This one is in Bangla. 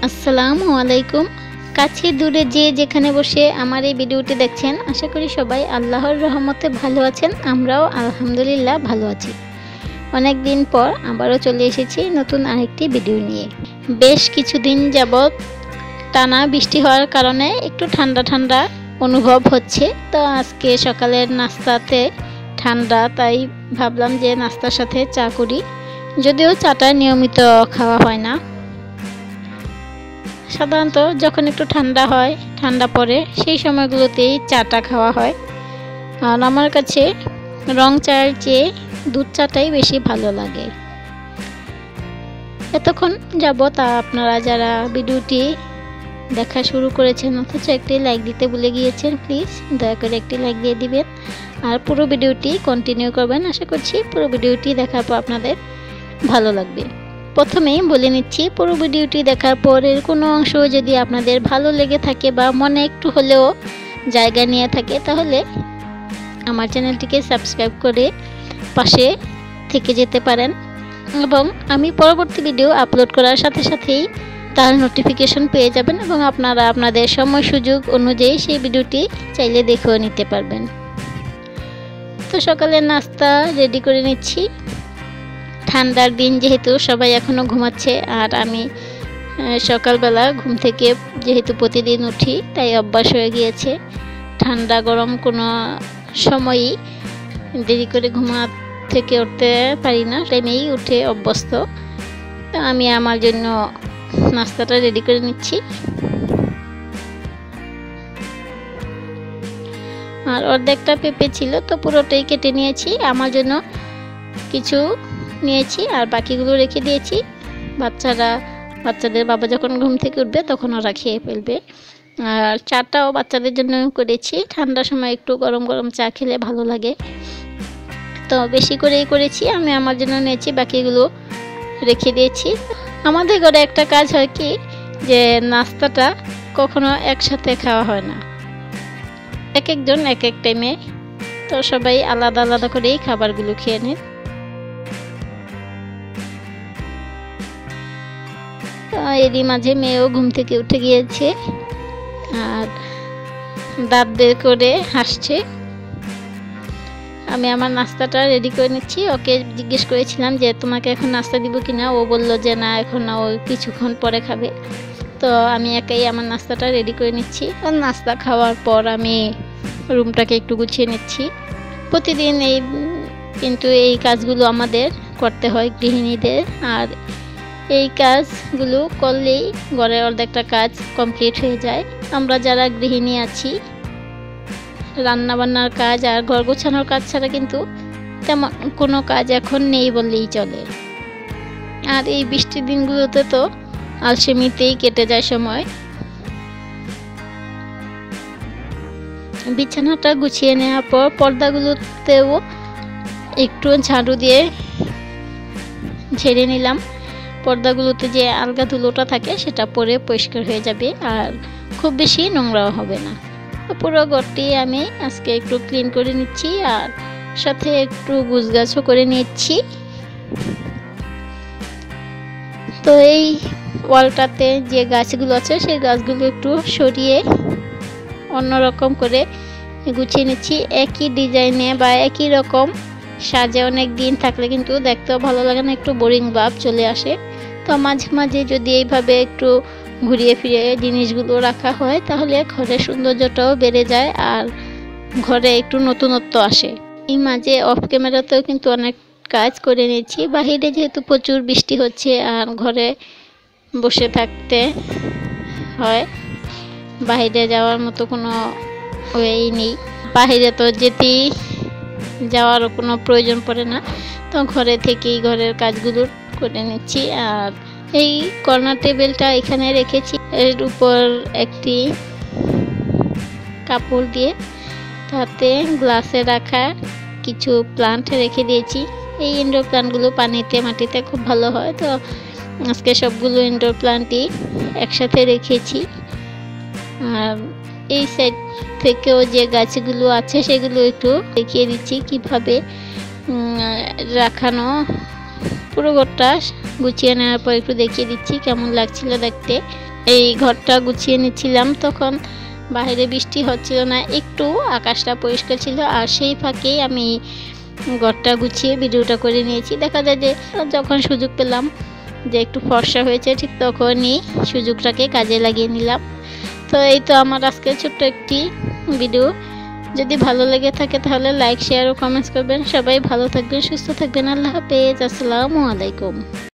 আসসালামু আলাইকুম। কাছে দূরে যে যেখানে বসে আমার এই ভিডিওটি দেখছেন, আশা করি সবাই আল্লাহর রহমতে ভালো আছেন। আমরাও আলহামদুলিল্লাহ ভালো আছি। অনেক দিন পর আবারও চলে এসেছি নতুন আরেকটি ভিডিও নিয়ে। বেশ কিছুদিন যাবৎ টানা বৃষ্টি হওয়ার কারণে একটু ঠান্ডা ঠান্ডা অনুভব হচ্ছে। তো আজকে সকালের নাস্তাতে ঠান্ডা, তাই ভাবলাম যে নাস্তার সাথে চা করি। যদিও চাটা নিয়মিত খাওয়া হয় না, সাধারণত যখন একটু ঠান্ডা পড়ে সেই সময়গুলোতেই চাটা খাওয়া হয়। আর আমার কাছে রং চায়ের চেয়ে দুধ চাটাই বেশি ভালো লাগে। এতক্ষণ যাবৎ আপনারা যারা ভিডিওটি দেখা শুরু করেছেন অথচ একটি লাইক দিতে ভুলে গিয়েছেন, প্লিজ দয়া করে একটি লাইক দিয়ে দিবেন আর পুরো ভিডিওটি কন্টিনিউ করবেন। আশা করছি পুরো ভিডিওটি দেখার পর আপনাদের ভালো লাগবে। প্রথমেই বলে নিচ্ছি, পুরো ভিডিওটি দেখার পরের কোনো অংশ যদি আপনাদের ভালো লেগে থাকে বা মনে একটু হলেও জায়গা নিয়ে থাকে, তাহলে আমার চ্যানেলটিকে সাবস্ক্রাইব করে পাশে থেকে যেতে পারেন এবং আমি পরবর্তী ভিডিও আপলোড করার সাথে সাথেই তার নোটিফিকেশন পেয়ে যাবেন এবং আপনারা আপনাদের সময় সুযোগ অনুযায়ী সেই ভিডিওটি চাইলে দেখেও নিতে পারবেন। তো সকালের নাস্তা রেডি করে নিচ্ছি। ঠান্ডার দিন যেহেতু সবাই এখনও ঘুমাচ্ছে, আর আমি সকালবেলা ঘুম থেকে যেহেতু প্রতিদিন উঠি, তাই অভ্যাস হয়ে গিয়েছে। ঠান্ডা গরম কোনো সময়ই দেরি করে ঘুমা থেকে উঠতে পারি না, টাইমেই উঠে অভ্যস্ত। তো আমি আমার জন্য নাস্তাটা রেডি করে নিচ্ছি। আর অর্ধেকটা পেঁপে ছিল, তো পুরোটাই কেটে নিয়েছি। আমার জন্য কিছু নিয়েছি আর বাকিগুলো রেখে দিয়েছি। বাচ্চাদের বাবা যখন ঘুম থেকে উঠবে তখন ওরা খেয়ে ফেলবে। আর চাটাও বাচ্চাদের জন্য করেছি। ঠান্ডার সময় একটু গরম গরম চা খেলে ভালো লাগে, তো বেশি করেই করেছি। আমি আমার জন্য নিয়েছি, বাকিগুলো রেখে দিয়েছি। আমাদের ঘরে একটা কাজ হয় কি, যে নাস্তাটা কখনো একসাথে খাওয়া হয় না, এক একজন এক এক টাইমে, তো সবাই আলাদা আলাদা করেই খাবারগুলো খেয়ে নেয়। এরই মাঝে মেয়েও ঘুম থেকে উঠে গিয়েছে আর দাঁত বের করে হাসছে। আমি আমার নাস্তাটা রেডি করে নিচ্ছি। ওকে জিজ্ঞেস করেছিলাম যে তোমাকে এখন নাস্তা দিব কিনা, ও বলল যে না, এখন না, ও কিছুক্ষণ পরে খাবে। তো আমি একাই আমার নাস্তাটা রেডি করে নিচ্ছি। আর নাস্তা খাওয়ার পর আমি রুমটাকে একটু গুছিয়ে নিচ্ছি। প্রতিদিন কিন্তু এই কাজগুলো আমাদের করতে হয় গৃহিণীদের, আর এই কাজগুলো করলেই ঘরের অর্ধেকটা কাজ কমপ্লিট হয়ে যায়। আমরা যারা গৃহিণী আছি, রান্নাবান্নার কাজ আর ঘর গোছানোর কাজ ছাড়া কিন্তু তেমন কোনো কাজ এখন নেই বললেই চলে। আর এই বৃষ্টির দিনগুলোতে তো আলসেমিতেই কেটে যায় সময়। বিছানাটা গুছিয়ে নেওয়ার পর পর্দাগুলোতেও একটু ঝাড়ু দিয়ে ঝেড়ে নিলাম। পর্দাগুলোতে যে আলগা ধুলোটা থাকে সেটা পরে পরিষ্কার হয়ে যাবে আর খুব বেশি নোংরাও হবে না। পুরো ঘরটি আমি আজকে একটু ক্লিন করে নিচ্ছি আর সাথে একটু গুছগাছও করে নিচ্ছি। তো এই ওয়ালটাতে যে গাছগুলো আছে সেই গাছগুলো একটু সরিয়ে অন্যরকম করে গুছিয়ে নিচ্ছি। একই ডিজাইনে বা একই রকম সাজে অনেক দিন থাকলে কিন্তু দেখতেও ভালো লাগে না, একটু বোরিং ভাব চলে আসে। তো মাঝে মাঝে যদি এইভাবে একটু ঘুরিয়ে ফিরে জিনিসগুলো রাখা হয়, তাহলে ঘরের সৌন্দর্যটাও বেড়ে যায় আর ঘরে একটু নতুনত্ব আসে। এই মাঝে অফ ক্যামেরাতেও কিন্তু অনেক কাজ করে নিয়েছি। বাহিরে যেহেতু প্রচুর বৃষ্টি হচ্ছে আর ঘরে বসে থাকতে হয়, বাইরে যাওয়ার মতো কোনো ওয়েই নেই। বাহিরে তো যাওয়ারও কোনো প্রয়োজন পড়ে না, তো ঘরে থেকেই ঘরের কাজগুলো করে নিচ্ছি। আর এই কর্নার টেবিলটা এখানে রেখেছি, এর উপর একটি কাপড় দিয়ে তাতে গ্লাসে রাখা কিছু প্লান্ট রেখে দিয়েছি। এই ইনডোর প্লান্টগুলো পানিতে মাটিতে খুব ভালো হয়, তো আজকে সবগুলো ইনডোর প্লান্টই একসাথে রেখেছি। আর এই সাইড থেকেও যে গাছগুলো আছে সেগুলো একটু দেখিয়ে দিচ্ছি কিভাবে রাখানো। পুরো ঘরটা গুছিয়ে নেওয়ার পর একটু দেখিয়ে দিচ্ছি কেমন লাগছিল দেখতে। এই ঘরটা গুছিয়ে নিচ্ছিলাম, তখন বাইরে বৃষ্টি হচ্ছিল না, একটু আকাশটা পরিষ্কার ছিল। আর সেই ফাঁকেই আমি ঘরটা গুছিয়ে ভিডিওটা করে নিয়েছি। দেখা যায় যে যখন সুযোগ পেলাম যে একটু ফর্সা হয়েছে, ঠিক তখনই সুযোগটাকে কাজে লাগিয়ে নিলাম। তো এই তো আমার আজকে ছোট্ট একটি ভিডিও। যদি ভালো লেগে থাকে তাহলে লাইক, শেয়ার ও কমেন্টস করবেন। সবাই ভালো থাকবেন, সুস্থ থাকবেন। আল্লাহ হাফেজ, আসসালামু আলাইকুম।